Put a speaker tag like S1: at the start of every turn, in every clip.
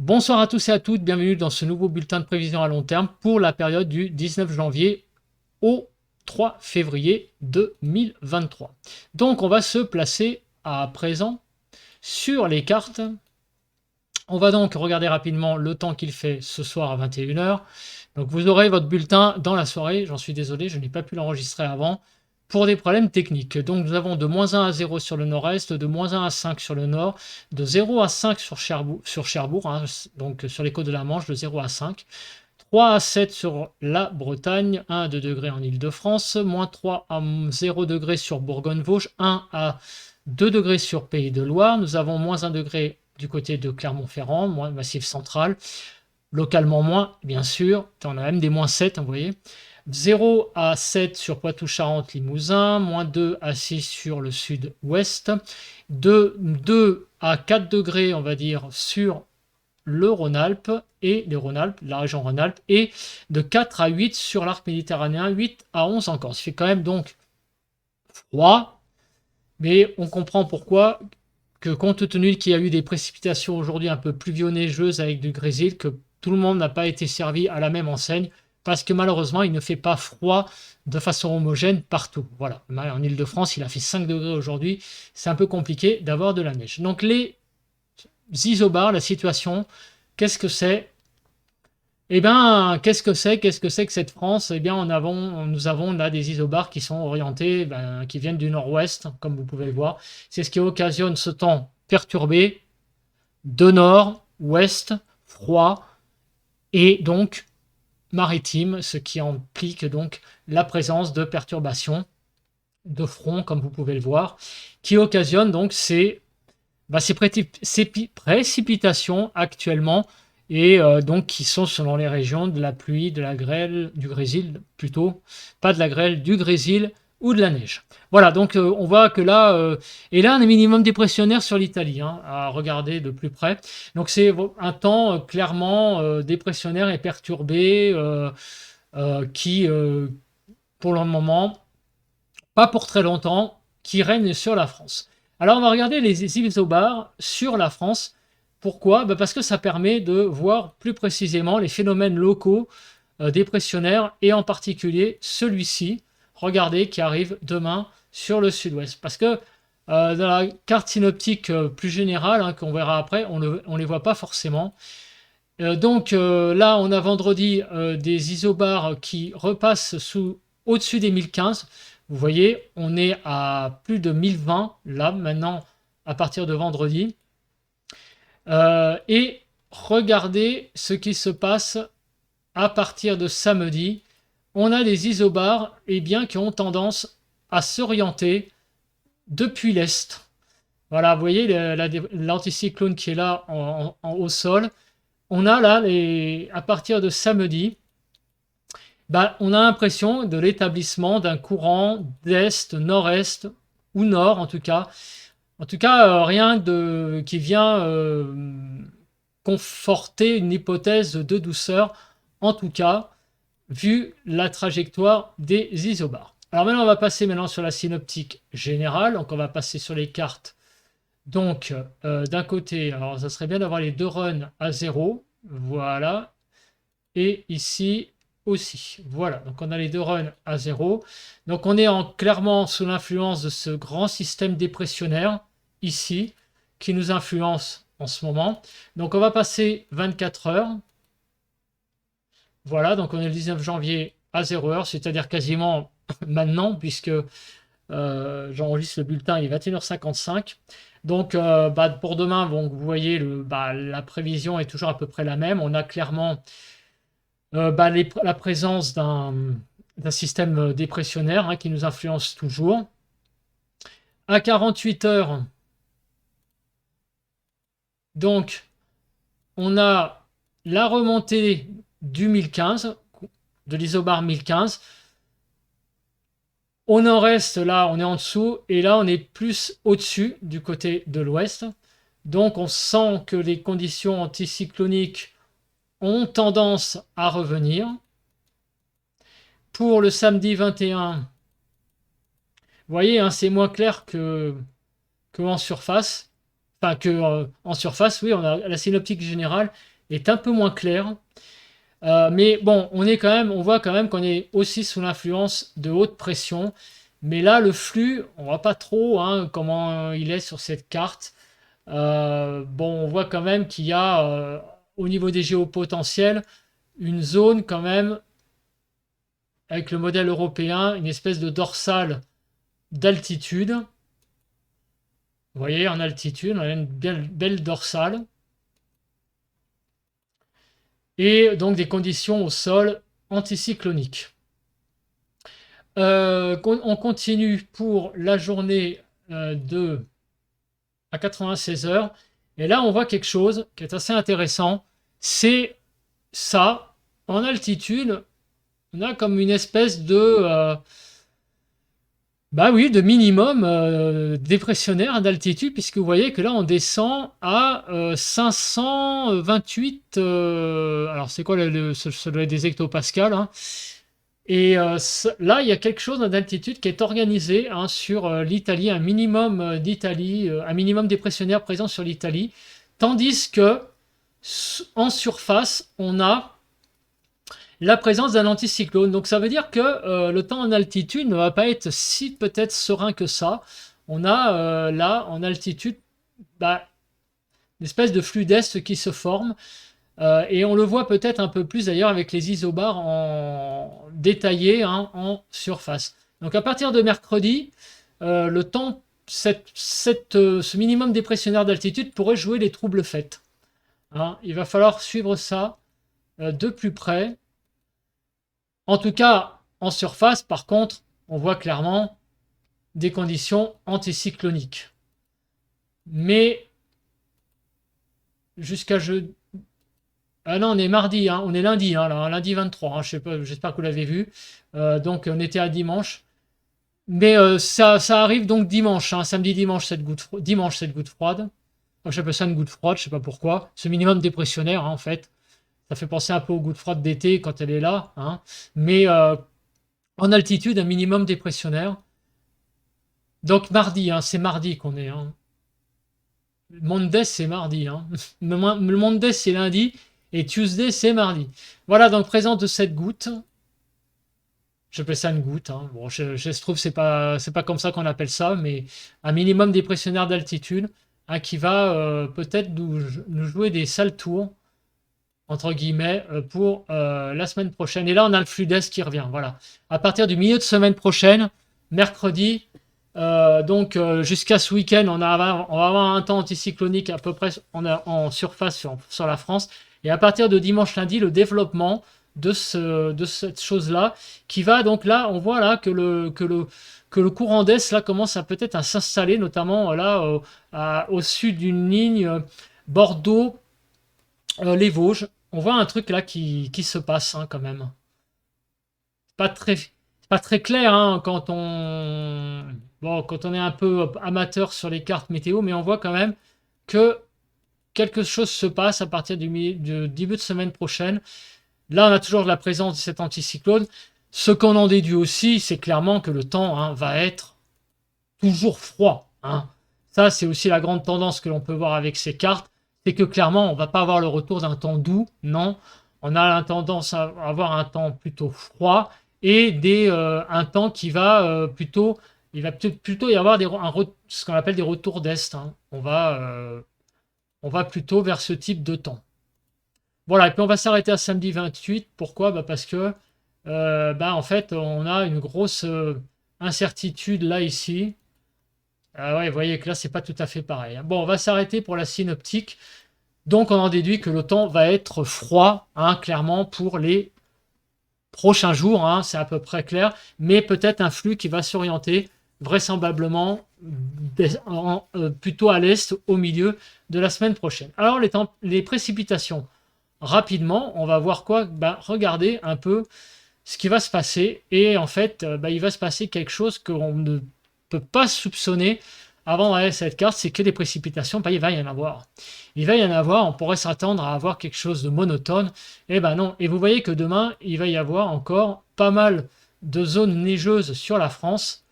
S1: Bonsoir à tous et à toutes, bienvenue dans ce nouveau bulletin de prévision à long terme pour la période du 19 janvier au 3 février 2023. Donc on va se placer à présent sur les cartes. On va donc regarder rapidement le temps qu'il fait ce soir à 21h. Donc vous aurez votre bulletin dans la soirée, j'en suis désolé, je n'ai pas pu l'enregistrer avant pour des problèmes techniques. Donc nous avons de -1 à 0 sur le nord-est, de -1 à 5 sur le nord, de 0 à 5 sur Cherbourg, hein, donc sur les côtes de la Manche, de 0 à 5. 3 à 7 sur la Bretagne, 1 à 2 degrés en Île-de-France, -3 à 0 degrés sur Bourgogne-Vosges, 1 à 2 degrés sur Pays de Loire. Nous avons -1 degré du côté de Clermont-Ferrand, Massif central. Localement moins, bien sûr. On a même des -7, vous voyez. 0 à 7 sur Poitou-Charentes, Limousin, -2 à 6 sur le sud-ouest, de 2 à 4 degrés, on va dire, sur le Rhône-Alpes et les Rhône-Alpes, la région Rhône-Alpes, et de 4 à 8 sur l'arc méditerranéen, 8 à 11 encore. Ça fait quand même donc froid, mais on comprend pourquoi, que compte tenu qu'il y a eu des précipitations aujourd'hui un peu pluvio-neigeuses avec du grésil, que tout le monde n'a pas été servi à la même enseigne, parce que malheureusement, il ne fait pas froid de façon homogène partout. Voilà, en Ile-de-France, il a fait 5 degrés aujourd'hui, c'est un peu compliqué d'avoir de la neige. Donc les isobars, la situation, qu'est-ce que c'est? Eh bien, qu'est-ce que c'est que cette France? Eh bien, nous avons là des isobars qui sont orientés, qui viennent du nord-ouest, comme vous pouvez le voir. C'est ce qui occasionne ce temps perturbé de nord, ouest, froid et donc maritime, ce qui implique donc la présence de perturbations de front, comme vous pouvez le voir, qui occasionne donc ces précipitations actuellement et donc qui sont selon les régions de la pluie, de la grêle, du grésil plutôt, pas de la grêle, du grésil ou de la neige. Voilà, donc on voit que là, et là, un minimum dépressionnaire sur l'Italie, hein, à regarder de plus près. Donc c'est un temps clairement dépressionnaire et perturbé qui, pour le moment, pas pour très longtemps, qui règne sur la France. Alors on va regarder les isobars sur la France. Pourquoi? Parce que ça permet de voir plus précisément les phénomènes locaux dépressionnaires et en particulier celui-ci, regardez, qui arrive demain sur le sud-ouest. Parce que dans la carte synoptique plus générale, hein, qu'on verra après, on ne les voit pas forcément. Donc là, on a vendredi des isobars qui repassent au-dessus des 1015. Vous voyez, on est à plus de 1020 là maintenant à partir de vendredi. Et regardez ce qui se passe à partir de samedi. On a des isobars qui ont tendance à s'orienter depuis l'est. Voilà, vous voyez l'anticyclone qui est là au sol. On a là, à partir de samedi, on a l'impression de l'établissement d'un courant d'est, nord-est, ou nord en tout cas. En tout cas, rien qui vient conforter une hypothèse de douceur, en tout cas, vu la trajectoire des isobars. Alors maintenant, on va passer sur la synoptique générale. Donc on va passer sur les cartes. Donc, d'un côté, alors ça serait bien d'avoir les deux runs à 0. Voilà. Et ici aussi. Voilà. Donc, on a les deux runs à 0. Donc, on est clairement sous l'influence de ce grand système dépressionnaire, ici, qui nous influence en ce moment. Donc, on va passer 24 heures. Voilà. Donc, on est le 19 janvier à 0 heure, c'est-à-dire quasiment maintenant, puisque j'enregistre le bulletin, il est 21h55. Donc, pour demain, vous voyez, la prévision est toujours à peu près la même. On a clairement la présence d'un système dépressionnaire, hein, qui nous influence toujours. À 48 heures, donc, on a la remontée du 1015, de l'isobar 1015. Au nord-est, là, on est en dessous, et là, on est plus au-dessus du côté de l'ouest. Donc, on sent que les conditions anticycloniques ont tendance à revenir. Pour le samedi 21, vous voyez, hein, c'est moins clair que en surface. Enfin, en surface, oui, on a la synoptique générale est un peu moins clair. Mais bon, on voit quand même qu'on est aussi sous l'influence de haute pression. Mais là, le flux, on voit pas trop hein, comment il est sur cette carte. Bon, on voit quand même qu'il y a au niveau des géopotentiels une zone quand même avec le modèle européen, une espèce de dorsale d'altitude. Vous voyez, en altitude, on a une belle dorsale. Et donc des conditions au sol anticycloniques. On continue pour la journée à 96 heures. Et là, on voit quelque chose qui est assez intéressant. C'est ça, en altitude, on a comme une espèce de bah oui, de minimum dépressionnaire d'altitude, puisque vous voyez que là, on descend à 528. Alors, c'est quoi ça doit être des hectopascales. Hein. Et là, il y a quelque chose d'altitude qui est organisé hein, sur l'Italie, un minimum d'Italie, un minimum dépressionnaire présent sur l'Italie, tandis que en surface, on a la présence d'un anticyclone. Donc ça veut dire que le temps en altitude ne va pas être si peut-être serein que ça. On a là en altitude bah, une espèce de flux d'est qui se forme. Et on le voit peut-être un peu plus d'ailleurs avec les isobars en détaillés hein, en surface. Donc à partir de mercredi, le temps, ce minimum dépressionnaire d'altitude pourrait jouer les troubles faits. Hein. Il va falloir suivre ça de plus près. En tout cas, en surface, par contre, on voit clairement des conditions anticycloniques. Mais jusqu'à jeudi. Ah non, on est mardi, hein, on est lundi, hein, là, lundi 23, hein, je sais pas, j'espère que vous l'avez vu. Donc on était à dimanche. Mais ça arrive donc dimanche, hein, samedi, dimanche, cette goutte froide. Moi, j'appelle ça une goutte froide, je sais pas pourquoi. Ce minimum dépressionnaire, hein, en fait. Ça fait penser un peu aux gouttes froides d'été quand elle est là. Hein. Mais en altitude, un minimum dépressionnaire. Donc mardi, hein, c'est mardi qu'on est. Hein. Monday, c'est mardi. Hein. Le Monday, c'est lundi. Et Tuesday, c'est mardi. Voilà, donc présence de cette goutte. J'appelle ça une goutte. Hein. Bon, je trouve que c'est pas comme ça qu'on appelle ça, mais un minimum dépressionnaire d'altitude hein, qui va peut-être nous jouer des sales tours entre guillemets, pour la semaine prochaine. Et là, on a le flux d'Est qui revient. Voilà. À partir du milieu de semaine prochaine, mercredi, donc jusqu'à ce week-end, on va avoir un temps anticyclonique à peu près en surface sur la France. Et à partir de dimanche, lundi, le développement de cette chose-là, qui va donc là, on voit là que le courant d'Est là commence à peut-être à s'installer, notamment là au sud d'une ligne Bordeaux, les Vosges, on voit un truc là qui se passe hein, quand même. Pas très clair hein, quand on est un peu amateur sur les cartes météo, mais on voit quand même que quelque chose se passe à partir du début de semaine prochaine. Là, on a toujours la présence de cet anticyclone. Ce qu'on en déduit aussi, c'est clairement que le temps hein, va être toujours froid. Hein. Ça, c'est aussi la grande tendance que l'on peut voir avec ces cartes. C'est que clairement, on ne va pas avoir le retour d'un temps doux, non. On a la tendance à avoir un temps plutôt froid et un temps qui va plutôt, il va plutôt y avoir ce qu'on appelle des retours d'Est. Hein. On va plutôt vers ce type de temps. Voilà, et puis on va s'arrêter à samedi 28. Pourquoi parce que, en fait, on a une grosse incertitude là, ici. Ah ouais, vous voyez que là, c'est pas tout à fait pareil. Bon, on va s'arrêter pour la synoptique. Donc, on en déduit que le temps va être froid, hein, clairement, pour les prochains jours. Hein, c'est à peu près clair. Mais peut-être un flux qui va s'orienter vraisemblablement plutôt à l'est, au milieu de la semaine prochaine. Alors, les précipitations. Rapidement, on va voir quoi regardez un peu ce qui va se passer. Et en fait, il va se passer quelque chose qu'on ne peut pas soupçonner avant cette carte, c'est que des précipitations, il va y en avoir. Il va y en avoir, on pourrait s'attendre à avoir quelque chose de monotone. Eh ben non. Et vous voyez que demain, il va y avoir encore pas mal de zones neigeuses sur la France,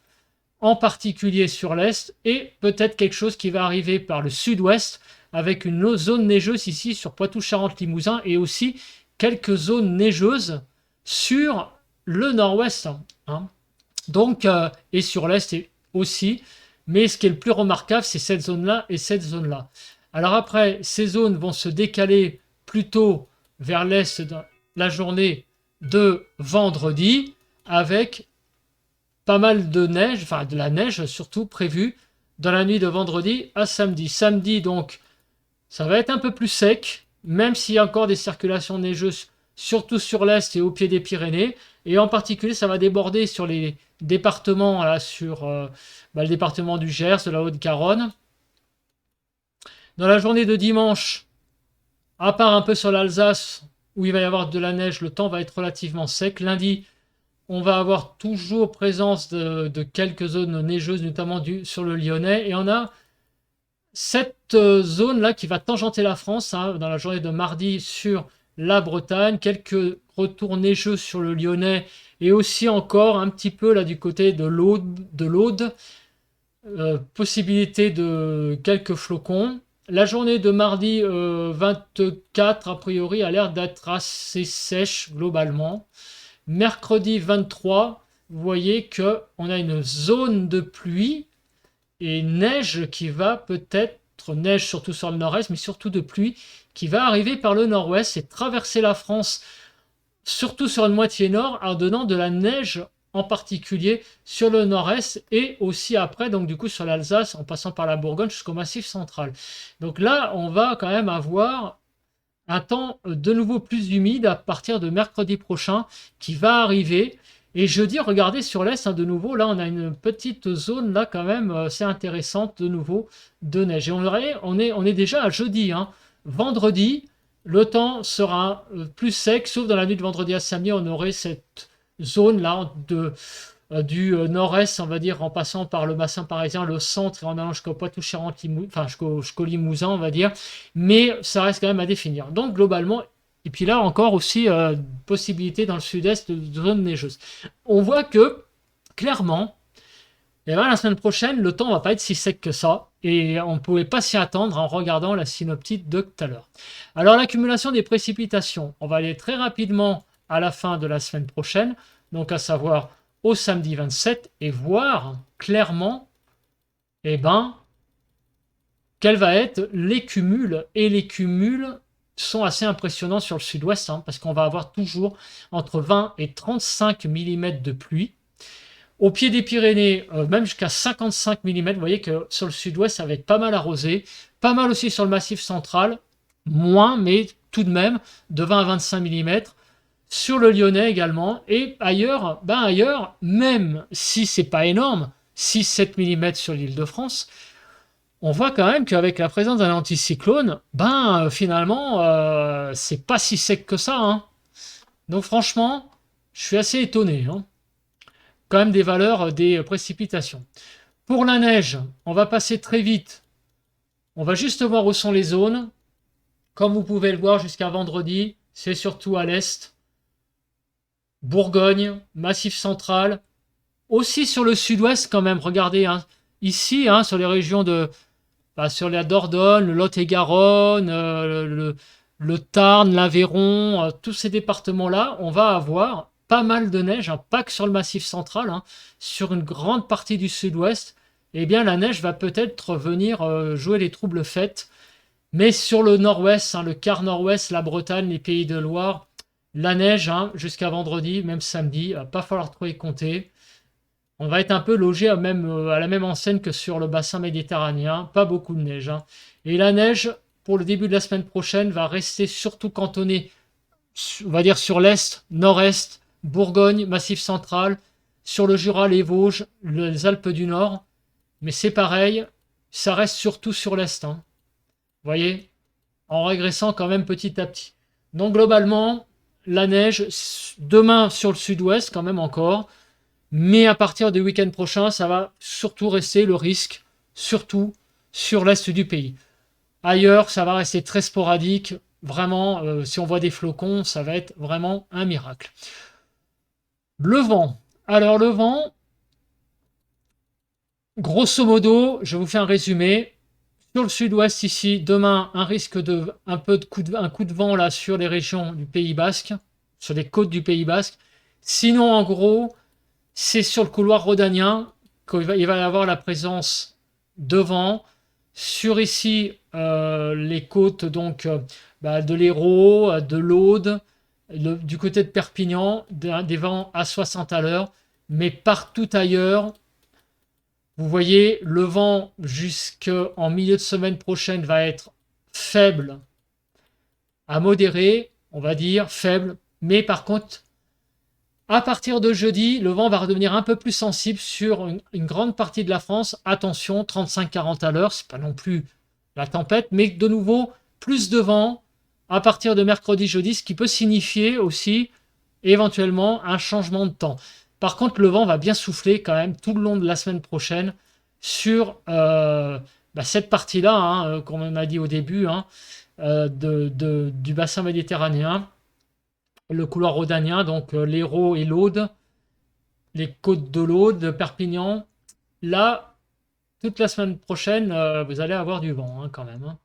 S1: en particulier sur l'Est, et peut-être quelque chose qui va arriver par le sud-ouest, avec une zone neigeuse ici sur Poitou-Charentes-Limousin et aussi quelques zones neigeuses sur le nord-ouest, hein. Donc, et sur l'est aussi. Mais ce qui est le plus remarquable, c'est cette zone-là et cette zone-là. Alors après, ces zones vont se décaler plutôt vers l'est de la journée de vendredi, avec pas mal de neige, enfin de la neige surtout prévue dans la nuit de vendredi à samedi. Samedi, donc, ça va être un peu plus sec, même s'il y a encore des circulations neigeuses, surtout sur l'est et au pied des Pyrénées. Et en particulier, ça va déborder sur les départements, là, sur le département du Gers, de la Haute-Garonne. Dans la journée de dimanche, à part un peu sur l'Alsace, où il va y avoir de la neige, le temps va être relativement sec. Lundi, on va avoir toujours présence de quelques zones neigeuses, notamment sur le Lyonnais. Et on a cette zone-là qui va tangenter la France, hein, dans la journée de mardi sur la Bretagne. Quelques retours neigeux sur le Lyonnais et aussi encore un petit peu là du côté de l'Aude. Possibilité de quelques flocons. La journée de mardi 24, a priori, a l'air d'être assez sèche globalement. Mercredi 23, vous voyez qu'on a une zone de pluie et neige qui va peut-être, neige surtout sur le nord-est, mais surtout de pluie, qui va arriver par le nord-ouest et traverser la France, surtout sur une moitié nord, en donnant de la neige en particulier sur le nord-est et aussi après, donc du coup sur l'Alsace, en passant par la Bourgogne jusqu'au Massif central. Donc là, on va quand même avoir un temps de nouveau plus humide à partir de mercredi prochain qui va arriver. Et jeudi, regardez sur l'est, hein, de nouveau, là on a une petite zone là quand même assez intéressante de nouveau de neige. Et on est déjà à jeudi, hein. Vendredi, le temps sera plus sec, sauf dans la nuit de vendredi à samedi, on aurait cette zone là du nord-est, on va dire, en passant par le bassin parisien, le centre et en allant jusqu'au Poitou-Charentes-Limousin, enfin jusqu'au Limousin, on va dire, mais ça reste quand même à définir. Donc globalement, et puis là encore aussi possibilité dans le sud-est de zone neigeuse. On voit que clairement, et ben, la semaine prochaine, le temps va pas être si sec que ça, et on ne pouvait pas s'y attendre en regardant la synoptique de tout à l'heure. Alors l'accumulation des précipitations, on va aller très rapidement à la fin de la semaine prochaine, donc à savoir au samedi 27, et voir clairement quel va être les cumuls. Et les cumuls sont assez impressionnants sur le sud-ouest, hein, parce qu'on va avoir toujours entre 20 et 35 mm de pluie. Au pied des Pyrénées, même jusqu'à 55 mm. Vous voyez que sur le sud-ouest, ça va être pas mal arrosé. Pas mal aussi sur le Massif central. Moins, mais tout de même, de 20 à 25 mm. Sur le Lyonnais également. Et ailleurs, même si c'est pas énorme, 6-7 mm sur l'Île-de-France, on voit quand même qu'avec la présence d'un anticyclone, finalement, c'est pas si sec que ça, hein. Donc franchement, je suis assez étonné, hein. Quand même des valeurs des précipitations. Pour la neige, on va passer très vite. On va juste voir où sont les zones. Comme vous pouvez le voir jusqu'à vendredi, c'est surtout à l'est. Bourgogne, Massif central. Aussi sur le sud-ouest quand même, regardez, hein, ici, hein, sur les régions sur la Dordogne, le Lot-et-Garonne, le Tarn, l'Aveyron, tous ces départements-là, on va avoir pas mal de neige, hein, pas que sur le Massif central, hein, sur une grande partie du sud-ouest, eh bien la neige va peut-être venir jouer les troubles fêtes. Mais sur le nord-ouest, hein, le quart nord-ouest, la Bretagne, les Pays de Loire, la neige, hein, jusqu'à vendredi, même samedi, il va pas falloir trop y compter. On va être un peu logé à la même enseigne que sur le bassin méditerranéen, pas beaucoup de neige, hein. Et la neige, pour le début de la semaine prochaine, va rester surtout cantonnée, on va dire sur l'est, nord-est, Bourgogne, Massif central, sur le Jura, les Vosges, les Alpes du Nord. Mais c'est pareil, ça reste surtout sur l'est, hein. Vous voyez, en régressant quand même petit à petit. Donc globalement, la neige, demain sur le sud-ouest quand même encore, mais à partir du week-end prochain, ça va surtout rester le risque, surtout sur l'est du pays. Ailleurs, ça va rester très sporadique. Vraiment, si on voit des flocons, ça va être vraiment un miracle. Le vent. Alors le vent, grosso modo, je vous fais un résumé. Sur le sud-ouest ici, demain, un risque de un coup de vent là sur les régions du Pays Basque, sur les côtes du Pays Basque. Sinon, en gros, c'est sur le couloir rhodanien qu'il va y avoir la présence de vent. Sur ici, les côtes donc de l'Hérault, de l'Aude, du côté de Perpignan, des vents à 60 à l'heure. Mais partout ailleurs, vous voyez, le vent jusqu'en milieu de semaine prochaine va être faible à modéré, on va dire faible. Mais par contre, à partir de jeudi, le vent va redevenir un peu plus sensible sur une grande partie de la France. Attention, 35-40 à l'heure, c'est pas non plus la tempête, mais de nouveau, plus de vent à partir de mercredi, jeudi, ce qui peut signifier aussi éventuellement un changement de temps. Par contre, le vent va bien souffler quand même tout le long de la semaine prochaine sur cette partie-là, comme on m'a dit au début, du bassin méditerranéen, le couloir rhodanien, donc l'Hérault et l'Aude, les côtes de l'Aude, de Perpignan. Là, toute la semaine prochaine, vous allez avoir du vent quand même.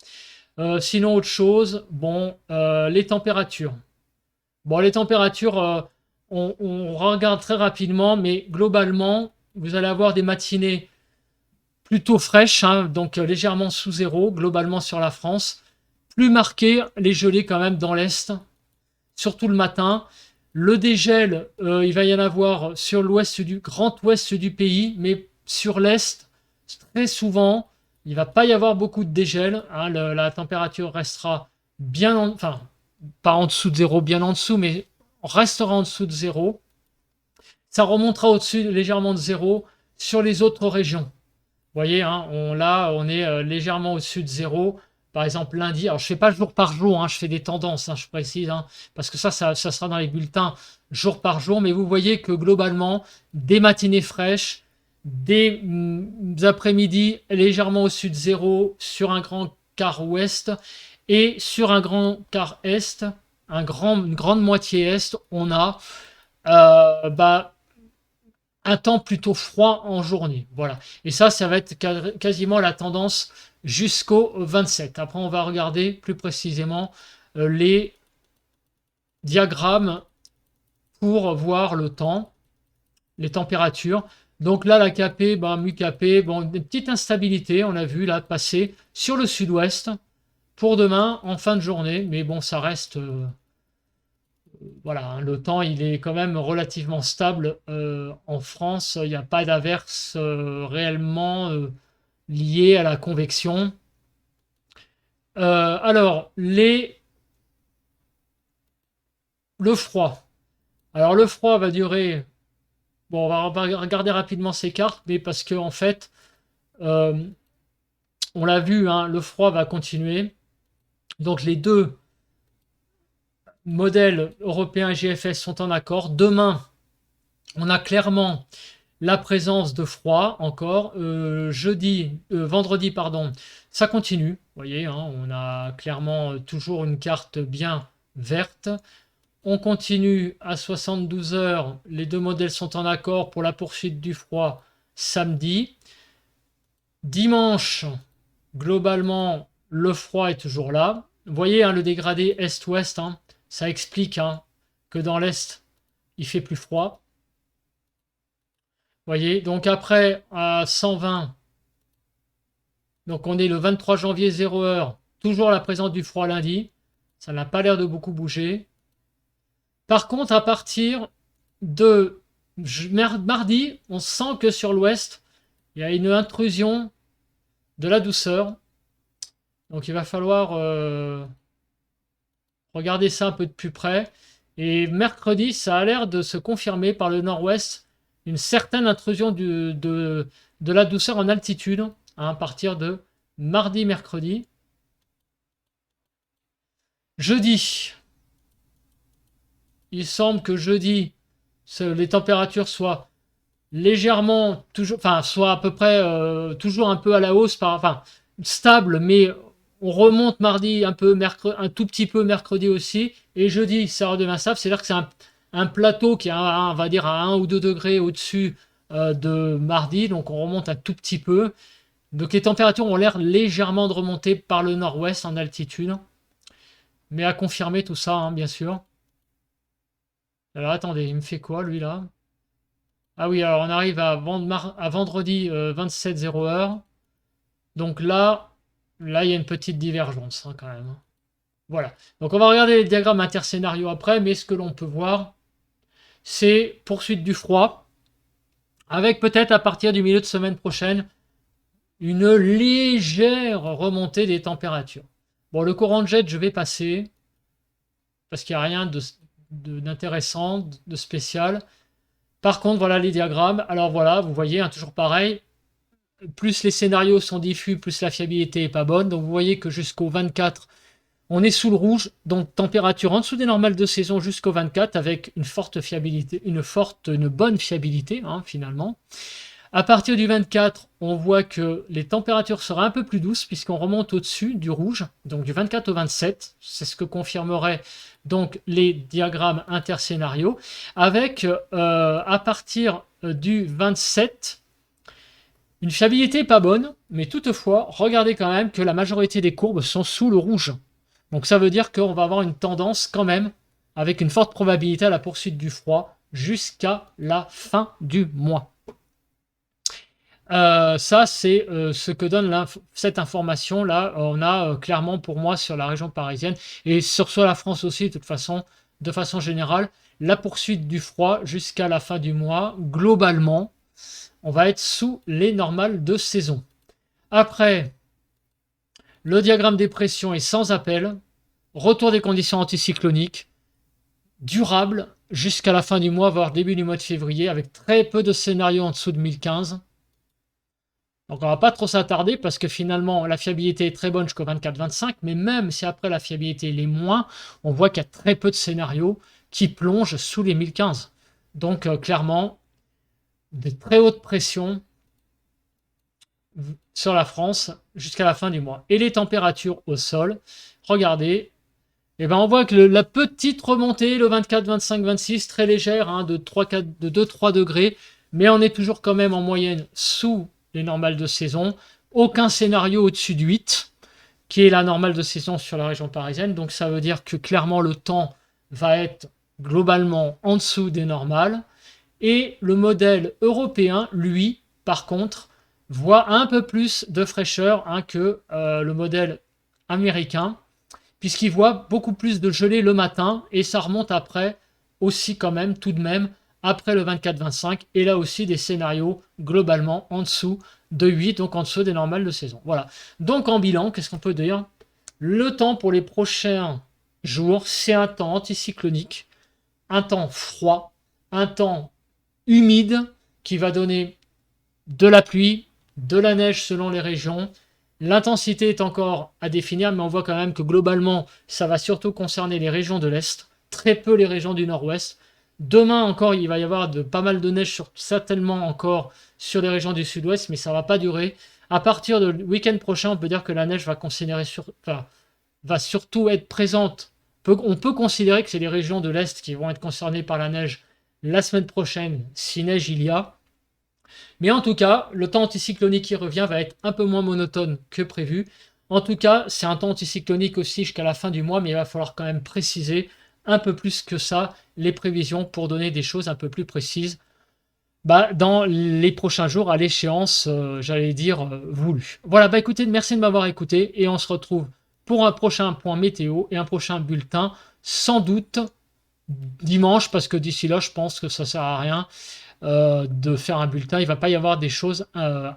S1: Sinon, autre chose, les températures. Bon, les températures, on regarde très rapidement, mais globalement, vous allez avoir des matinées plutôt fraîches, donc légèrement sous zéro, globalement sur la France. Plus marqué, les gelées quand même dans l'Est, surtout le matin. Le dégel, il va y en avoir sur l'ouest du grand ouest du pays, mais sur l'Est, très souvent, il ne va pas y avoir beaucoup de dégel. La température restera bien, enfin, pas en dessous de zéro, bien en dessous, mais restera en dessous de zéro. Ça remontera au-dessus légèrement de zéro sur les autres régions. Vous voyez, on est légèrement au-dessus de zéro. Par exemple, lundi, alors je ne fais pas jour par jour, je fais des tendances, je précise, parce que ça sera dans les bulletins jour par jour, mais vous voyez que globalement, des matinées fraîches, des après-midi légèrement au-dessus de zéro sur un grand quart ouest, et sur un grand quart est, une grande moitié est, on a un temps plutôt froid en journée. Voilà. Et ça va être quasiment la tendance jusqu'au 27. Après, on va regarder plus précisément les diagrammes pour voir le temps, les températures. Donc là, la KP, MUKP, des petites instabilités, on a vu là passer sur le sud-ouest pour demain en fin de journée. Mais bon, ça reste... voilà, le temps il est quand même relativement stable en France. Il n'y a pas d'averse réellement liée à la convection. Alors, le froid. Alors, le froid va durer. Bon, on va regarder rapidement ces cartes, mais parce que en fait, on l'a vu, le froid va continuer. Donc, les deux modèles européens et GFS sont en accord. Demain, on a clairement la présence de froid encore. Vendredi, ça continue. Vous voyez, on a clairement toujours une carte bien verte. On continue à 72 heures. Les deux modèles sont en accord pour la poursuite du froid samedi. Dimanche, globalement, le froid est toujours là. Vous voyez le dégradé est-ouest, ça explique que dans l'est, il fait plus froid. Vous voyez, donc après, à 120, donc on est le 23 janvier 0h, toujours la présence du froid lundi. Ça n'a pas l'air de beaucoup bouger. Par contre, à partir de mardi, on sent que sur l'ouest, il y a une intrusion de la douceur. Donc il va falloir regarder ça un peu de plus près. Et mercredi, ça a l'air de se confirmer par le nord-ouest, une certaine intrusion de la douceur en altitude à partir de mardi, mercredi. Jeudi, il semble que jeudi, les températures soient légèrement, soit à peu près toujours un peu à la hausse, stable, mais on remonte mardi un tout petit peu mercredi aussi, et jeudi ça redevient stable, c'est-à-dire que c'est un plateau qui est on va dire à 1 ou 2 degrés au-dessus de mardi, donc on remonte un tout petit peu, Donc les températures ont l'air légèrement de remonter par le nord-ouest en altitude. Mais à confirmer tout ça, hein, bien sûr. Alors attendez, il me fait quoi lui là? Ah oui, alors on arrive à vendredi 27:00 Donc là, il y a une petite divergence hein, quand même. Voilà. Donc on va regarder les diagrammes interscénarios après, mais ce que l'on peut voir, c'est poursuite du froid, avec peut-être à partir du milieu de semaine prochaine, une légère remontée des températures. Bon, le courant de jet, je vais passer, parce qu'il n'y a rien d'intéressant, de spécial. Par contre, voilà les diagrammes. Alors voilà, vous voyez, hein, toujours pareil. Plus les scénarios sont diffus, plus la fiabilité est pas bonne. Donc vous voyez que jusqu'au 24, on est sous le rouge. Donc température en dessous des normales de saison jusqu'au 24 avec une forte fiabilité, une bonne fiabilité hein, finalement. À partir du 24, on voit que les températures seraient un peu plus douces puisqu'on remonte au-dessus du rouge, donc du 24 au 27. C'est ce que confirmerait donc les diagrammes interscénarios. Avec à partir du 27, une fiabilité pas bonne, mais toutefois, regardez quand même que la majorité des courbes sont sous le rouge. Donc ça veut dire qu'on va avoir une tendance quand même avec une forte probabilité à la poursuite du froid jusqu'à la fin du mois. Ça, c'est ce que donne cette information-là. On a clairement pour moi sur la région parisienne et sur la France aussi, de façon générale, la poursuite du froid jusqu'à la fin du mois. Globalement, on va être sous les normales de saison. Après, le diagramme des pressions est sans appel. Retour des conditions anticycloniques, durable jusqu'à la fin du mois, voire début du mois de février, avec très peu de scénarios en dessous de 1015. Donc on va pas trop s'attarder parce que finalement la fiabilité est très bonne jusqu'au 24-25, mais même si après la fiabilité est moins, on voit qu'il y a très peu de scénarios qui plongent sous les 1015. Donc clairement, des très hautes pressions sur la France jusqu'à la fin du mois. Et les températures au sol, regardez, et ben on voit que la petite remontée, le 24, 25, 26, très légère, hein, de 2-3 degrés, mais on est toujours quand même en moyenne sous les normales de saison. Aucun scénario au-dessus de 8, qui est la normale de saison sur la région parisienne. Donc ça veut dire que clairement le temps va être globalement en dessous des normales. Et le modèle européen, lui, par contre, voit un peu plus de fraîcheur hein, que le modèle américain, puisqu'il voit beaucoup plus de gelée le matin, et ça remonte après aussi quand même, tout de même, après le 24-25, et là aussi des scénarios globalement en dessous de 8, donc en dessous des normales de saison. Voilà. Donc en bilan, qu'est-ce qu'on peut dire? Le temps pour les prochains jours, c'est un temps anticyclonique, un temps froid, un temps humide qui va donner de la pluie, de la neige selon les régions. L'intensité est encore à définir, mais on voit quand même que globalement, ça va surtout concerner les régions de l'Est, très peu les régions du Nord-Ouest. Demain encore, il va y avoir pas mal de neige, certainement encore sur les régions du Sud-Ouest, mais ça ne va pas durer. À partir du week-end prochain, on peut dire que la neige va surtout être présente. On peut considérer que c'est les régions de l'Est qui vont être concernées par la neige la semaine prochaine, si neige il y a. Mais en tout cas, le temps anticyclonique qui revient va être un peu moins monotone que prévu. En tout cas, c'est un temps anticyclonique aussi jusqu'à la fin du mois, mais il va falloir quand même préciser un peu plus que ça les prévisions pour donner des choses un peu plus précises dans les prochains jours à l'échéance, j'allais dire, voulue. Voilà, écoutez, merci de m'avoir écouté et on se retrouve pour un prochain point météo et un prochain bulletin, sans doute dimanche, parce que d'ici là, je pense que ça sert à rien de faire un bulletin. Il ne va pas y avoir des choses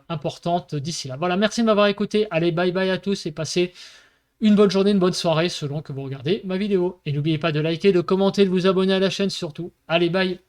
S1: importantes d'ici là. Voilà, merci de m'avoir écouté. Allez, bye bye à tous et passez une bonne journée, une bonne soirée selon que vous regardez ma vidéo. Et n'oubliez pas de liker, de commenter, de vous abonner à la chaîne surtout. Allez, bye!